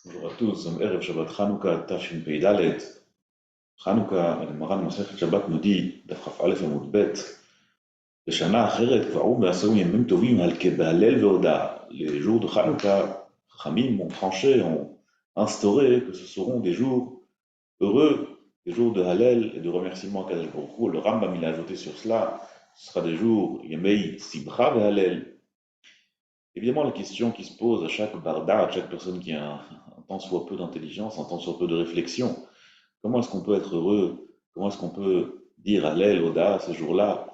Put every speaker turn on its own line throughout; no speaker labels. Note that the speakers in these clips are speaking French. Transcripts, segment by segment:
Bonjour à tous, Erev Shabbat Chanukah, Tafshin Pei Dalet. Chanukah, le Maran Masechet Shabbat nous dit, d'Afraf Aleph Amud Bet, בשנה אחרת קבעו ועשו ימים טובים על כבהלל והודאה. Les jours de Chanukah, Chachamim ont tranché, ont instauré que ce seront des jours heureux, des jours de Hallel et de remerciement à Kadosh Baruch Hu. Le Rambam il a ajouté sur cela, ce sera des jours Yemei Simcha et Hallel. Évidemment, la question qui se pose à chaque barda, à chaque personne qui a un tant soit peu d'intelligence, un tant soit peu de réflexion, comment est-ce qu'on peut être heureux? Comment est-ce qu'on peut dire Hallel, Oda, ces jours-là,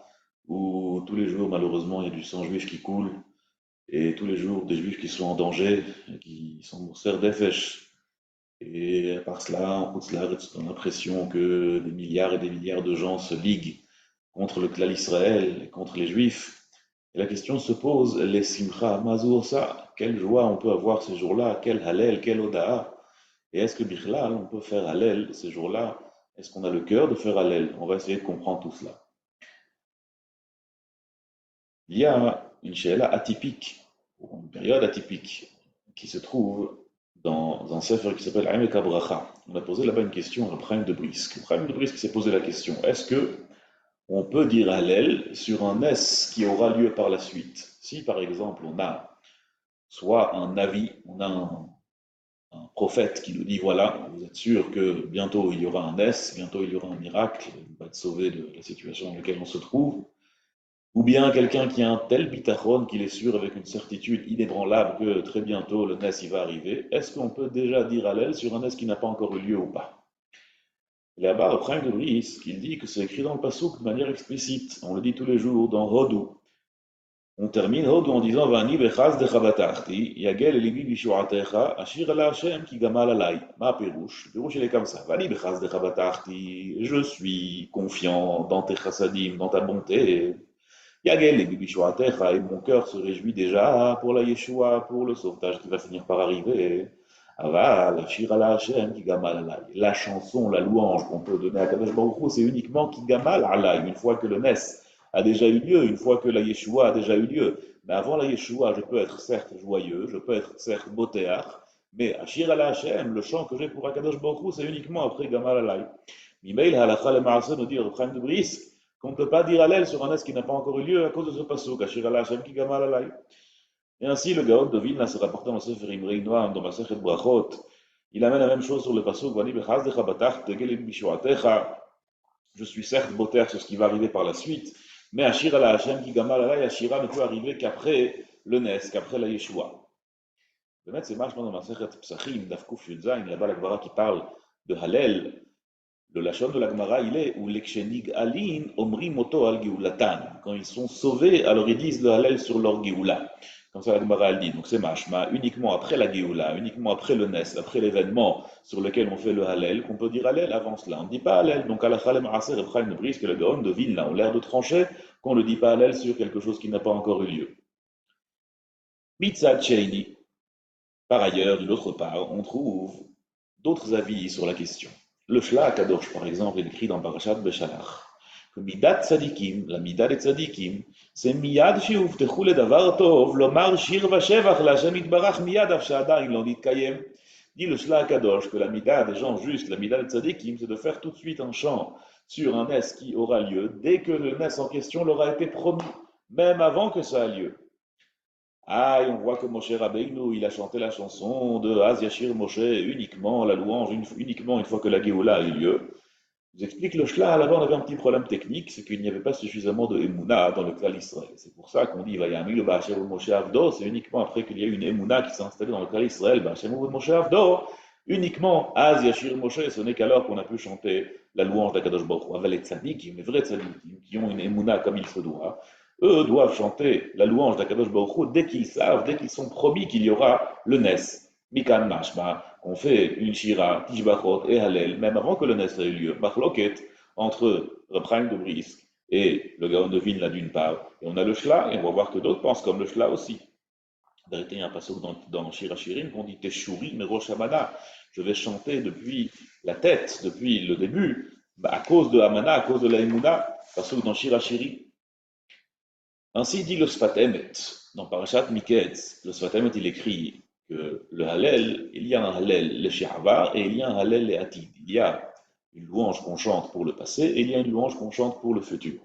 où tous les jours, malheureusement, il y a du sang juif qui coule, et tous les jours, des juifs qui sont en danger, qui sont Mousser Defesh. Et à part cela, en Hutzlaaretz, on a l'impression que des milliards et des milliards de gens se liguent contre le clan Israël et contre les juifs. Et la question se pose, les simcha mazursa, quelle joie on peut avoir ces jours-là, quel hallel, quel odaa, et est-ce que bichlal, on peut faire hallel ces jours-là? Est-ce qu'on a le cœur de faire hallel? On va essayer de comprendre tout cela. Il y a une she'ela atypique, ou une période atypique, qui se trouve dans un sefer qui s'appelle Amek Abracha. On a posé là-bas une question à Prime de Brisk. Prime de Brisk s'est posé la question, est-ce que on peut dire Hallel sur un S qui aura lieu par la suite? Si par exemple on a soit un avis, on a un prophète qui nous dit voilà, vous êtes sûr que bientôt il y aura un S, bientôt il y aura un miracle, il va te sauver de la situation dans laquelle on se trouve, ou bien quelqu'un qui a un tel bitachon qu'il est sûr avec une certitude inébranlable que très bientôt le Nes il va arriver, est-ce qu'on peut déjà dire Hallel sur un Nes qui n'a pas encore eu lieu ou pas? Là-bas, le Prime de Brice, il dit que c'est écrit dans le Passouk de manière explicite. On le dit tous les jours dans Hodou. On termine Hodou en disant Vani bechaz de chabatachti, yagel elibi bishuatecha, ashir ala Hashem ki gamal alay. Ma perouche. Le perouche, il est comme ça. Vani bechaz de chabatachti, je suis confiant dans tes chassadim, dans ta bonté. Yagel elibi bishuatecha, et mon cœur se réjouit déjà pour la Yeshua, pour le sauvetage qui va finir par arriver. Aval, Shir ala Hashem, qui gamal alay. La chanson, la louange qu'on peut donner à Kadosh Baruch Hu, c'est uniquement qui gamal alay, une fois que le Nes a déjà eu lieu, une fois que la Yeshua a déjà eu lieu. Mais avant la Yeshua, je peux être certes joyeux, je peux être certes botéach, mais Ashir ala Hashem, le chant que j'ai pour Akadosh Baruch Hu, c'est uniquement après gamal alay. Mimail halakha le ma'aseh nous dit le Chaim de Brisk qu'on ne peut pas dire Hallel sur un Nes qui n'a pas encore eu lieu à cause de ce passouk, Ashir ala Hashem qui gamal alay. Et ainsi, le Gaon de Vilna se rapportant dans le Sefer Imrei Noam, dans Masechet Brachot, il amène la même chose sur le pasuk, Vani bechaz decha batach tegelim bishuatecha. Je suis certes boter sur ce qui va arriver par la suite, mais Ashira la Hashem qui gamal alay, Ashira ne peut arriver qu'après le Nes, qu'après la Yeshua. Le maître, c'est marche dans Masechet Psachim, Dafkuf Yudzain, là-bas la Gemara qui parle de Hallel. Le lachon de la Gemara, il est ou l'ekshenig alin omri moto al geulatan. Quand ils sont sauvés, alors ils disent le Hallel sur leur geoula. Comme ça, la Gemara elle dit. Donc c'est mashma, uniquement après la geoula, uniquement après le nes, après l'événement sur lequel on fait le Hallel, qu'on peut dire Hallel avant cela. On ne dit pas Hallel. Donc à la Chalem Aser et Prime de Brise, que le Gaon de Vilna ont l'air de trancher, qu'on ne dit pas Hallel sur quelque chose qui n'a pas encore eu lieu. Mitzad Sheini. Par ailleurs, d'une autre part, on trouve d'autres avis sur la question. Le Shla Kadosh, par exemple, est écrit dans Parashat Beshalach que Midat Tzadikim, la Midat des Tzadikim, c'est Miyad Shiuvtechu Ledavar Tov, Lomar Shir Vashevach Lashem Itbarach Miyad Avshada, il l'en dit Kayem. Dit le Shla Kadosh que la Midat des gens justes, la Midat des Tzadikim, c'est de faire tout de suite un chant sur un Nes qui aura lieu dès que le Nes en question leur a été promis, même avant que ça a lieu. Ah, et on voit que Moshe Rabbeinu, il a chanté la chanson de Az Yashir Moshe uniquement, la louange, uniquement une fois que la Géoula a eu lieu. Je vous explique le shla, là-bas on avait un petit problème technique, c'est qu'il n'y avait pas suffisamment de Emouna dans le clan Israël. C'est pour ça qu'on dit Vayami le Ba'asher Moshe Avdo, c'est uniquement après qu'il y a eu une Emouna qui s'est installée dans le clan Israël, Ba'asher Moshe Avdo, uniquement Az Yashir Moshe, ce n'est qu'alors qu'on a pu chanter la louange d'Akadosh Baruch Hu. Avec les tzadikim, les vrais tzadikim, qui ont une Emouna comme il se doit, eux doivent chanter la louange d'Akadosh Baruch Hu dès qu'ils savent, dès qu'ils sont promis qu'il y aura le Nes. Mikan Mashma, on fait une Shira, Tishbachot et Hallel, même avant que le Nes ait eu lieu. Machloket, entre Repraim de Brisk et le Gaon de Vilna d'une part. Et on a le Shla, et on va voir que d'autres pensent comme le Shla aussi. En vérité, il y a un passage dans Shira Shirim qu'on dit Teshuri Merosh Hamana. Je vais chanter depuis la tête, depuis le début, à cause de Hamana, à cause de la Emouna, passage dans Shira Shirim. Ainsi dit le Sfat Emet, dans Parashat Miketz. Le Sfat Emet, il écrit que le Hallel, il y a un Hallel le Shi'avar et il y a un Hallel le Atid. Il y a une louange qu'on chante pour le passé et il y a une louange qu'on chante pour le futur.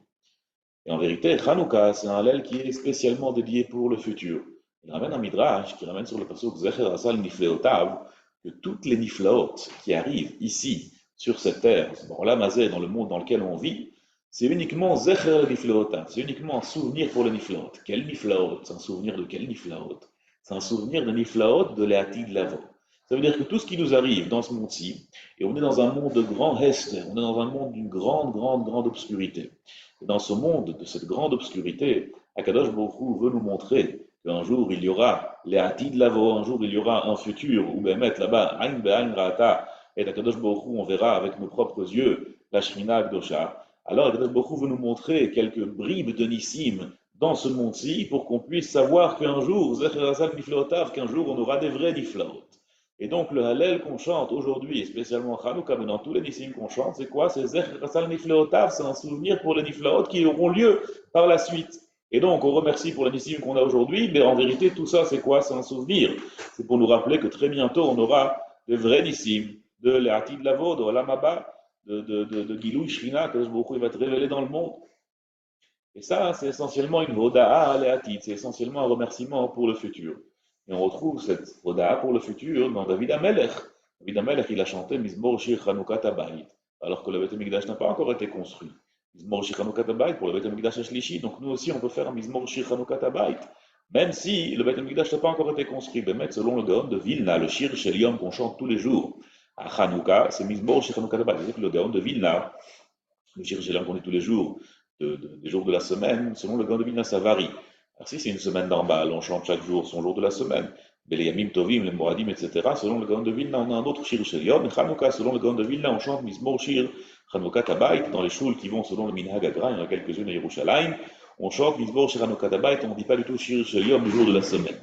Et en vérité, Hanouka, c'est un Hallel qui est spécialement dédié pour le futur. Il ramène un Midrash qui ramène sur le pasuk Zecher Asal Nifleotav que toutes les Niflaot qui arrivent ici, sur cette terre, dans l'Amazé, dans le monde dans lequel on vit, c'est uniquement Zecher Nifleotav, c'est uniquement un souvenir pour les Niflaot. Quel Niflaot? C'est un souvenir de quel Niflaot? C'est un souvenir de Niflaot de l'Eati de l'Avo. Ça veut dire que tout ce qui nous arrive dans ce monde-ci, et on est dans un monde de grand Hester, on est dans un monde d'une grande, grande, grande obscurité. Et dans ce monde de cette grande obscurité, Akadosh Baruch Hu veut nous montrer qu'un jour il y aura les Atid Lavo, un jour il y aura un futur où Bemet là-bas, Ain Be'ain Ra'ata, et Akadosh Baruch Hu, on verra avec nos propres yeux la Shrina Gdosha. Alors Akadosh Baruch Hu veut nous montrer quelques bribes de Nissim dans ce monde-ci pour qu'on puisse savoir qu'un jour, qu'un jour on aura des vrais Niflaot. Et donc le Hallel qu'on chante aujourd'hui, et spécialement Hanouka, mais dans tous les Nissim qu'on chante, c'est quoi? C'est Zecher Hasal Nifleotav, c'est un souvenir pour les Niflaot qui auront lieu par la suite. Et donc on remercie pour les Nissim qu'on a aujourd'hui, mais en vérité tout ça c'est quoi? C'est un souvenir. C'est pour nous rappeler que très bientôt on aura de vrais Nissim, de l'Atid Lavo, de Olamaba, de Gilou Shrina, que beaucoup va être révélé dans le monde. Et ça, c'est essentiellement une Hoda'a à l'Atid, c'est essentiellement un remerciement pour le futur. Et on retrouve cette Hoda'a pour le futur dans David Amelech. David Amelech, il a chanté Mizmor Shir Chanukah Tabayit, alors que le Beth Amikdash n'a pas encore été construit. Mizmor Shir Chanukah Tabayit pour le Beth Amikdash Shlishi, donc nous aussi on peut faire un Mizmor Shir Chanukah Tabayit, même si le Beth Amikdash n'a pas encore été construit. Bémet, selon le Gaon de Vilna, le Shir Shelium qu'on chante tous les jours à Chanukah, c'est Mizmor Shir Chanukah Tabayit, c'est-à-dire que le Gaon de Vilna, le Shir Shelium qu'on dit tous les jours, des jours de la semaine, selon le Gaon de Vilna, ça varie. Alors si c'est une semaine normale, on chante chaque jour son jour de la semaine. Mais les Yamim Tovim, les Moradim, etc., selon le Gaon de Vilna, on a un autre Shir Shelium. Et Chanukah, selon le Gaon de Vilna, on chante Mizmor Shir Chanukah Tabayit. Dans les shuls qui vont selon le Minhag Agra, il y en a quelques-unes à Yerushalayim, on chante Mizmor Shir Chanukah Tabayit, on ne dit pas du tout Shir Shelium le jour de la semaine.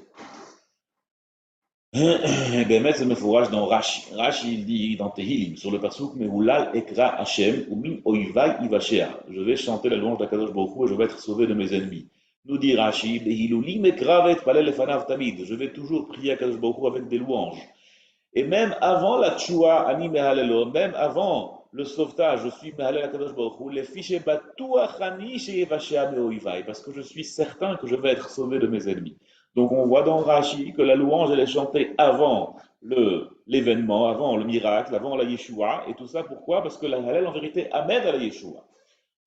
Bémet, c'est Mefourage dans Rashi. Rashi, il dit dans Tehillim, sur le pasuk, Mehoulal Ekra Hashem, ou Min Oivai Ivashea. Je vais chanter la louange d'Akadosh Baruch Hu et je vais être sauvé de mes ennemis. Nous dit Rashi, Behilulim Ekravet Palel Lefanav Tamid. Je vais toujours prier Akadosh Baruch Hu avec des louanges. Et même avant la Tchoua, Ani Mehalelo, même avant le sauvetage, je suis Mehalel Akadosh Baruch Hu, les fichiers Batouachani chez Ivashea Meoivai, parce que je suis certain que je vais être sauvé de mes ennemis. Donc on voit dans Rashi que la louange elle est chantée avant l'événement, avant le miracle, avant la Yeshua, et tout ça pourquoi? Parce que la Hallel en vérité amène à la Yeshua.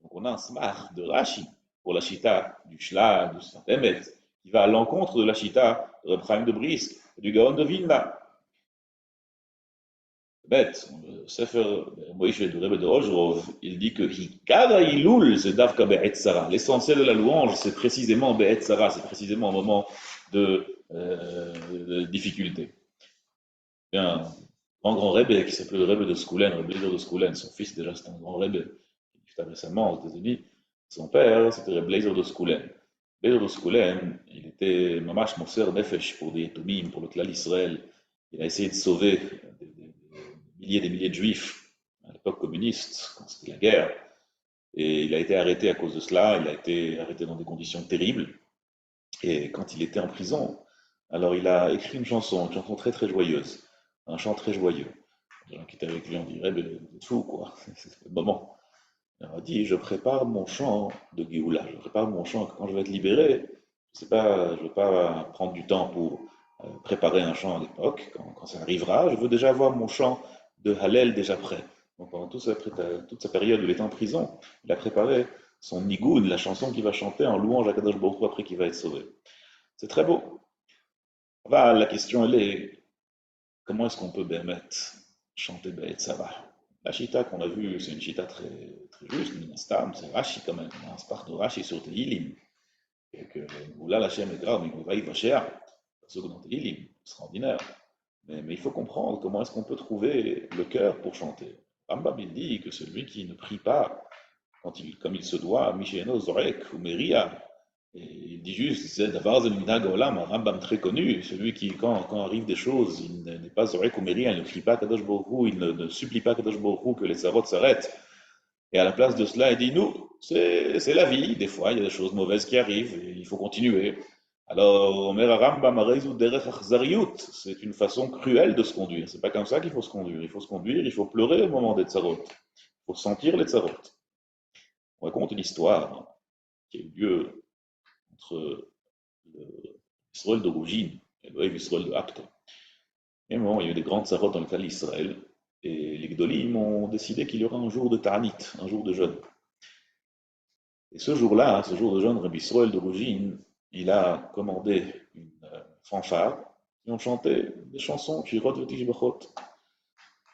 Donc on a un smach de Rashi pour la Shita du Shlag, du Saint-Emet, qui va à l'encontre de la Shita de Reb Chaim de Brisk, du Gaon de Vilna. Bête, le Sefer Moïse du Rebbe de Ojrov, il dit que Hikada Ilul, c'est Davka Be'et Sarah. L'essentiel de la louange, c'est précisément Be'et Sarah, c'est précisément un moment de difficulté. Un grand Rebbe qui s'appelait le Rebbe de Skoulen, le Blazer de Skoulen, son fils déjà c'était un grand Rebbe, qui vit récemment aux États-Unis. Son père, c'était le Blazer de Skoulen. Blazer de Skoulen, il était mamash moser nefesh pour des Tomim, pour le clan Israël. Il a essayé de sauver des milliers de juifs à l'époque communiste, quand c'était la guerre. Et il a été arrêté à cause de cela, il a été arrêté dans des conditions terribles. Et quand il était en prison, alors il a écrit une chanson très très joyeuse, un chant très joyeux. Les gens qui étaient avec lui on dirait, vous êtes fou quoi, c'est le moment. Il a dit, je prépare mon chant de Géoula, je prépare mon chant quand je vais être libéré. Je ne veux pas prendre du temps pour préparer un chant à l'époque, quand ça arrivera, je veux déjà avoir mon chant de Hallel déjà prêt. Donc pendant toute sa période où il était en prison, il a préparé son nigoun, la chanson qu'il va chanter en louange à Kadosh Baruch Hu après qu'il va être sauvé. C'est très beau. La question elle est, comment est-ce qu'on peut chanter Be'et Sarah? La chita qu'on a vue, c'est une chita très, très juste, Minastam, c'est Rashi quand même, on part de Rashi sur Tehillim, et que Oula Lachem est grave, mais va y vacher, parce que dans Tehillim, extraordinaire. Mais il faut comprendre comment est-ce qu'on peut trouver le cœur pour chanter. Rambam il dit que celui qui ne prie pas comme il se doit, Misheno Zorek ou Meria, et il dit juste, c'est Davar Minhag Olam, un Rambam très connu, celui qui, quand arrivent des choses, il n'est pas Zorek ou Meria, il ne crie pas Kadosh Baruch Hu, il ne supplie pas Kadosh Baruch Hu que les sarot s'arrêtent. Et à la place de cela, il dit, nous, c'est la vie, des fois il y a des choses mauvaises qui arrivent, et il faut continuer. Alors, Omer Rambam Areizu derech achzariut, c'est une façon cruelle de se conduire. C'est pas comme ça qu'il faut se conduire. Il faut se conduire, il faut pleurer au moment des tsarot. Il faut sentir les tsarot. On raconte une histoire qui a eu lieu entre Israël d'origine et le Israël de Acte. Et à un moment, il y a eu des grandes tsarot dans le cas d'Israël, et les Gdolim ont décidé qu'il y aura un jour de Ta'anit, un jour de jeûne. Et ce jour-là, ce jour de jeûne, Rabbi Israël d'origine, il a commandé une fanfare qui ont chanté des chansons, Shirot V'Tishbachot.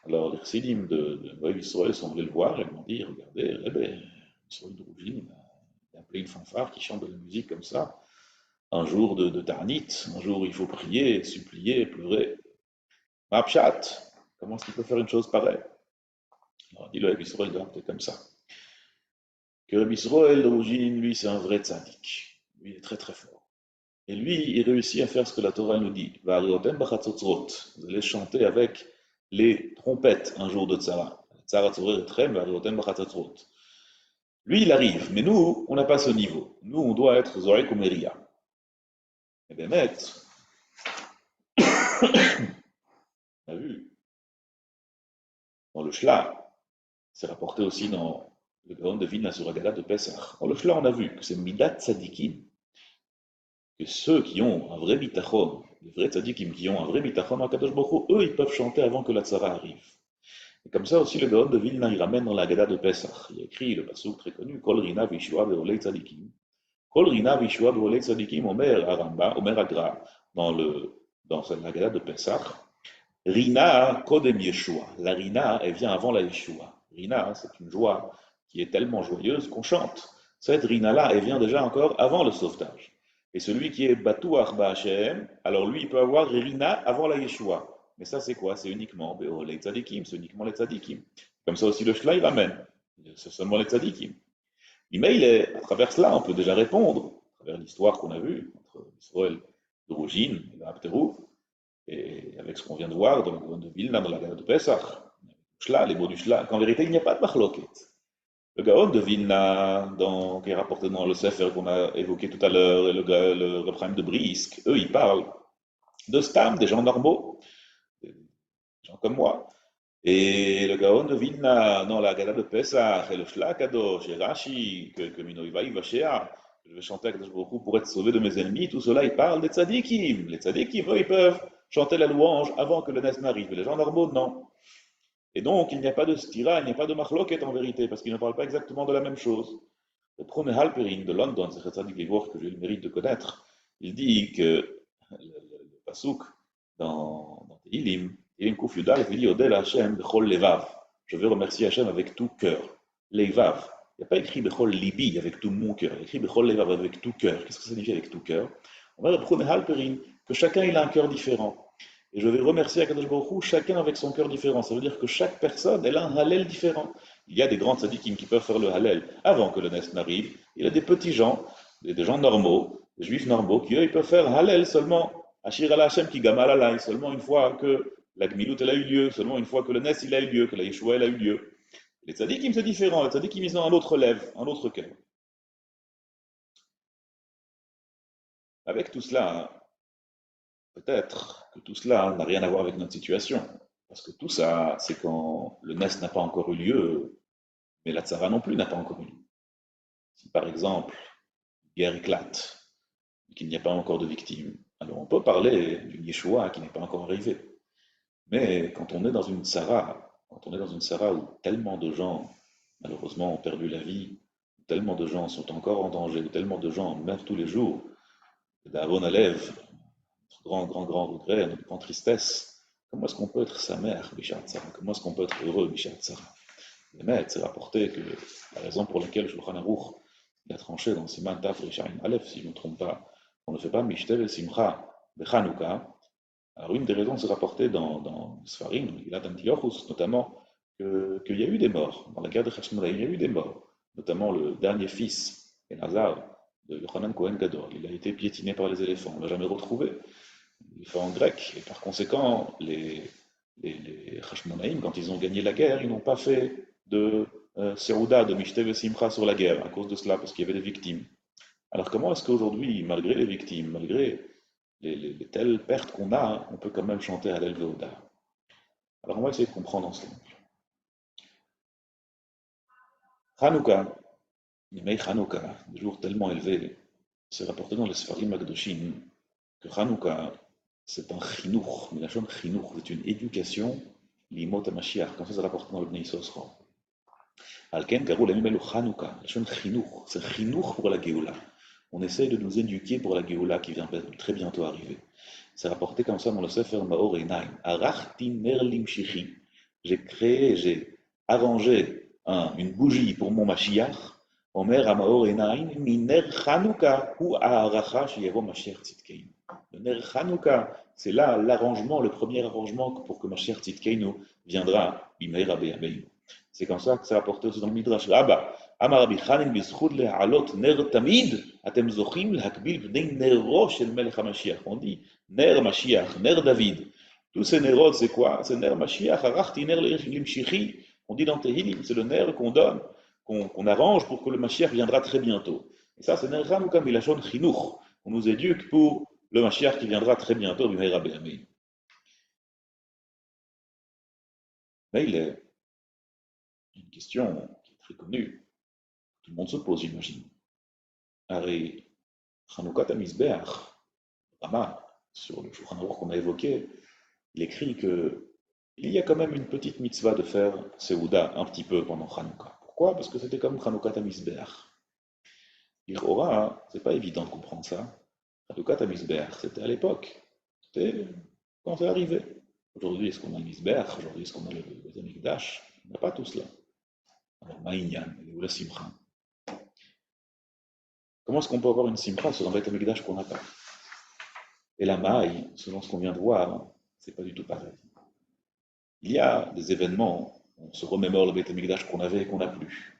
Alors les chassidim de Moïse Israël sont allés le voir et lui ont dit, regardez, Rebbe, Israël d'origine, il a appelé une fanfare qui chante de la musique comme ça, un jour de Ta'anit, un jour où il faut prier, supplier, pleurer. Mapchat, comment est-ce qu'il peut faire une chose pareille? Alors dit le Rabbi Israël c'est comme ça. Que Rabbi Israël d'origine, lui, c'est un vrai tzaddik. Lui, il est très très fort. Et lui, il réussit à faire ce que la Torah nous dit. Vous allez chanter avec les trompettes un jour de tzara. Lui, il arrive, mais nous, on n'a pas ce niveau. Nous, on doit être Zorek ou Meria. Et bien, maître, on a vu dans le Shla, c'est rapporté aussi dans le Gaon de Vilna sur Agadat de Pesach. Dans le Shla, on a vu que c'est Midat Tzadikim, que ceux qui ont un vrai bitachon, les vrais tzadikim qui ont un vrai bitachon à Kadosh Baruch Hu, eux, ils peuvent chanter avant que la tzara arrive. Et comme ça aussi, le Gaon de Vilna, il ramène dans la Gada de Pesach. Il a écrit le passouk très connu, Kol Rina Vishua Beolei Tzadikim. Kol Rina Vishua Beolei Tzadikim, Omer Aramba, Omer Agra, dans la Gada de Pesach. Rina Kodem Yeshua. La Rina, elle vient avant la Yeshua. Rina, c'est une joie qui est tellement joyeuse qu'on chante. Cette Rina-là, elle vient déjà encore avant le sauvetage. Et celui qui est Batouach Ba'Hashem, alors lui, il peut avoir Rina avant la Yeshua. Mais ça, c'est quoi? C'est uniquement les tzadikim, c'est uniquement les tzadikim. Comme ça aussi, le Shla, il ramène. C'est seulement les tzadikim. Mais à travers cela, on peut déjà répondre, à travers l'histoire qu'on a vue entre Israël d'origine et l'Apterou, et avec ce qu'on vient de voir dans le Gaon de Vilna, dans la Gada de Pesach, Shla, les mots du Shla, qu'en vérité, il n'y a pas de machloket. Le Gaon de Vilna, qui est rapporté dans le Sefer qu'on a évoqué tout à l'heure, et le Reprime de Brisk, eux, ils parlent de Stam, des gens normaux, des gens comme moi. Et le Gaon de Vilna, dans la Gada de Pesach, et le Shla Kadosh, et Rashi, que Minoïva Ivashea, je vais chanter à Kadosh Baruch Hu pour être sauvé de mes ennemis, tout cela, ils parlent des tzadikim. Les tzadikim, eux, ils peuvent chanter la louange avant que le Nes n'arrive. Les gens normaux, non. Et donc, il n'y a pas de stira, il n'y a pas de machloket en vérité, parce qu'ils ne parlent pas exactement de la même chose. Le premier Halperin de London, c'est Tzadik Gregor que j'ai eu le mérite de connaître, il dit que le Pasuk dans Tehillim, Tehillim Kuf Yudal, il dit Odel Hashem Bechol Levav. Je veux remercier Hashem avec tout cœur. Levav. Il n'y a pas écrit Bechol Libi avec tout mon cœur, il y a écrit Bechol Levav avec tout cœur. Qu'est-ce que ça signifie avec tout cœur? On va reprendre Halperin, que chacun il a un cœur différent. Et je vais remercier Akadosh Baruch Hu, chacun avec son cœur différent. Ça veut dire que chaque personne, elle a un halel différent. Il y a des grands tzadikim qui peuvent faire le halel avant que le Nes n'arrive. Il y a des petits gens, des gens normaux, des juifs normaux, qui eux, ils peuvent faire halel seulement, Ashir al Hashem qui gamal alay, seulement une fois que la gmilut elle a eu lieu, seulement une fois que le Nes il a eu lieu, que la Yeshua elle a eu lieu. Les tzadikim c'est différent, les tzadikim ils ont un autre lèvre, un autre cœur. Avec tout cela, peut-être que tout cela n'a rien à voir avec notre situation. Parce que tout ça, c'est quand le Nes n'a pas encore eu lieu, mais la Tzara non plus n'a pas encore eu lieu. Si par exemple, une guerre éclate, et qu'il n'y a pas encore de victimes, alors on peut parler d'une Yeshua qui n'est pas encore arrivée. Mais quand on est dans une Tzara, quand on est dans une Tzara où tellement de gens, malheureusement, ont perdu la vie, où tellement de gens sont encore en danger, où tellement de gens meurent tous les jours, d'Avon Alev, notre grand regret, notre grande tristesse, comment est-ce qu'on peut être sa mère, Bichat Tzara? Comment est-ce qu'on peut être heureux, Bichat Tzara? Les maîtres, c'est rapporté que la raison pour laquelle Shulchan Aruch a tranché dans Siman Taf Rishaim Aleph, si je ne me trompe pas, on ne fait pas Mishtel et Simcha de Chanukah. Alors, une des raisons, c'est rapporté dans Sfarim, il a d'Antiochus, notamment, qu'il y a eu des morts. Dans la guerre de Hashmonaïm, il y a eu des morts. Notamment le dernier fils, Elazar, de Yochanan Cohen Gadol. Il a été piétiné par les éléphants. On ne l'a jamais retrouvé. Il fait en grec. Et par conséquent, les Hashmonaïm, quand ils ont gagné la guerre, ils n'ont pas fait de Seouda, de Mishte et Simcha sur la guerre, à cause de cela, parce qu'il y avait des victimes. Alors comment est-ce qu'aujourd'hui, malgré les victimes, malgré les telles pertes qu'on a, on peut quand même chanter Hallel Vehoda? Alors on va essayer de comprendre ensemble. Hanouka, Yemei Hanouka, des jours tellement élevés, c'est rapporté dans les Sfarim Akdoshim que Hanouka, c'est un chinour, mais la chose chinour, c'est une éducation, l'imot Mashiach, comme ça c'est rapporté dans le Bnei Sosra. Alken, Garou, la même Hanouka, la chose chinour, c'est chinour pour la Géoula. On essaye de nous éduquer pour la Géoula qui vient très bientôt arriver. C'est rapporté comme ça dans le Sefer Maor Einaim. Arachti Merlim Shichi. J'ai créé, j'ai arrangé une bougie pour mon Mashiach. Omer Amaor Einaim, Miner Chanukah ou Aharacha Sheyavo Mashiach Tzidkeinu. Le Ner Chanukah, c'est là l'arrangement, le premier arrangement pour que Mashiach Tzidkeinu viendra. Bimeir Abeyameinu. C'est comme ça que c'est rapporté aussi dans le Midrash. Abba, Amar Rabbi Chanin bizchut le'alot ner tamid, atem zochim l'hakbil bnei nero shel melech HaMashiach. On dit ner Mashiach, ner David. Tous ces nerot, c'est quoi? C'est ner Mashiach, arachti ner limshichi. On dit dans Tehillim, c'est le ner qu'on donne, qu'on arrange pour que le Mashiach viendra très bientôt. Et ça, c'est ner Chanukah milachon chinuch. On nous éduque pour le Mashiach qui viendra très bientôt, bimeir Abeyameinu. Mais il est une question qui est très connue. Tout le monde se pose, j'imagine. Harry, Chanukah Mizbeach, Rama, sur le Shulchan Aruch qu'on a évoqué, il écrit que il y a quand même une petite mitzvah de faire Seouda un petit peu pendant Chanukah. Pourquoi? Parce que c'était comme Chanukah Mizbeach. L'Ichora, c'est pas évident de comprendre ça. Chanukah Mizbeach, c'était à l'époque. C'était quand c'est arrivé. Aujourd'hui, est-ce qu'on a le Mizbeach? Aujourd'hui, est-ce qu'on a le Beit HaMikdash? On n'a pas tout cela. Alors, Ma'inyan, ou la Simcha. Comment est-ce qu'on peut avoir une simcha sur un Beit HaMikdash qu'on n'a pas? Et la maille, selon ce qu'on vient de voir, c'est pas du tout pareil. Il y a des événements, on se remémore le Beit HaMikdash qu'on avait et qu'on n'a plus.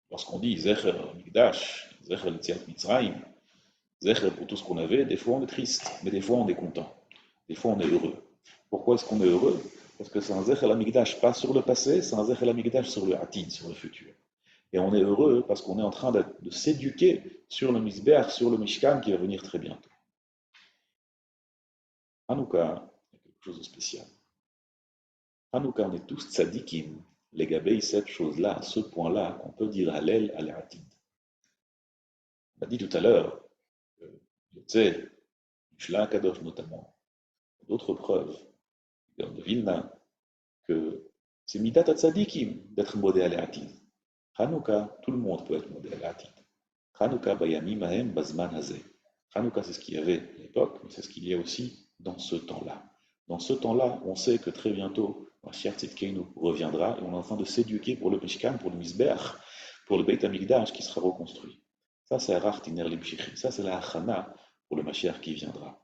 Lorsqu'on dit Zecher Mikdash, Zecher L'Etziat Mitzrayim, Zecher pour tout ce qu'on avait, des fois on est triste, mais des fois on est content. Des fois on est heureux. Pourquoi est-ce qu'on est heureux? Parce que c'est un Zecher L'Amikdash pas sur le passé, c'est un Zecher L'Amikdash sur le Atid, sur le futur. Et on est heureux parce qu'on est en train de s'éduquer sur le Mizbeach, sur le Mishkan qui va venir très bientôt. Hanouka, il y a quelque chose de spécial. Hanouka, on est tous tzadikim, les gabés, cette chose-là, à ce point-là, qu'on peut dire Hallel al-Atid. On a dit tout à l'heure, Yotze, Mishla Kadosh notamment, d'autres preuves, de Vilna, que c'est Midat tzadikim d'être modé al-Atid. Hanouka, tout le monde peut être modé al-Atid. Hanouka bayamim ahem bazman hazeh. Hanouka, c'est ce qu'il y avait à l'époque, mais c'est ce qu'il y a aussi dans ce temps-là. Dans ce temps-là, on sait que très bientôt, Mashiach Tzidkeinu reviendra et on est en train de s'éduquer pour le Mishkan, pour le Mizbeach, pour le Beit HaMikdash qui sera reconstruit. Ça, c'est Arach Tiner Limshichi. Ça, c'est la Hachana pour le Mashiach qui viendra.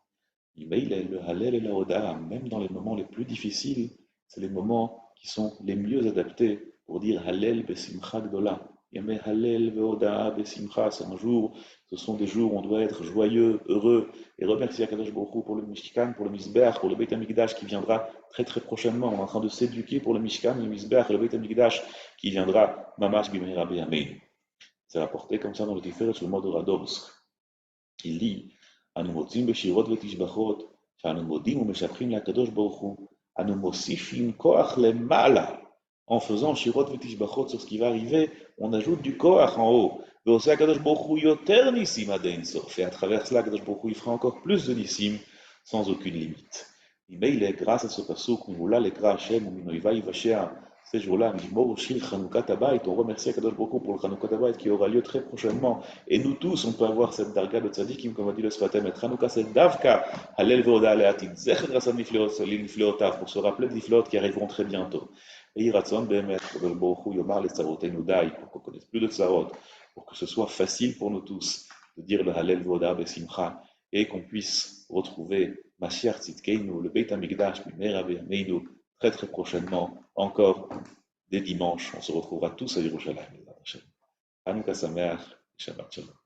Mais il est le Hallel et la Oda, même dans les moments les plus difficiles, c'est les moments qui sont les mieux adaptés pour dire Hallel Besimcha Gdola. Yameh Hallel Veoda Besimcha, c'est un jour, ce sont des jours où on doit être joyeux, heureux, et remercier Akadosh Baruch Hu pour le Mishkan, pour le Mizbeach, pour le Beit HaMikdash qui viendra très très prochainement. On est en train de s'éduquer pour le Mishkan, le Mizbeach et le Beit HaMikdash qui viendra Mamash Bimei Rabbi Amen. C'est rapporté comme ça dans le Tiferet sur le mot de Radovsk. Il dit אנו מוצאים בשירות ותשבחות, שאנו מודים ומשבחים לקדוש ברוך הוא, אנו מוסיפים כוח למעלה. En faisant shirot v'tishbachot sur ce qui va arriver, on ajoute du koach en haut. ועושה הקדוש ברוך הוא יותר ניסים עד אין סוף. Et à travers cela, הקדוש ברוך הוא il fera encore plus de nisim sans aucune limite. ממילא, grâce à ce pasuk, ממולה לקרא השם ומנויבה יבשע, ces jours-là, Mishmor Shir Chanukah Tabayit, on remercie Akadosh Baruch Hu pour le Chanukah Tabayit qui aura lieu très prochainement. Et nous tous, on peut avoir cette darga de tzadikim, comme a dit le Sfatem, et Chanukah, c'est Davka, Hallel Veoda Aleatid, Zecher Rasam Nifleotav, pour se rappeler de l'Ifleot qui arriveront très bientôt. Et Iratzon Behemet, Akadosh Baruch Hu Yomar les Tzarotenu Dai, pour qu'on ne connaisse plus de Tzarot, pour que ce soit facile pour nous tous de dire le Hallel Veoda Besimcha, et qu'on puisse retrouver Mashiach Tzidkeinu, le Beit HaMikdash, Bimei Rabbi Ameinu, très très prochainement, encore dès dimanche, on se retrouvera tous à Yerushalayim. Hanouka Sameach, Shabbat Shalom.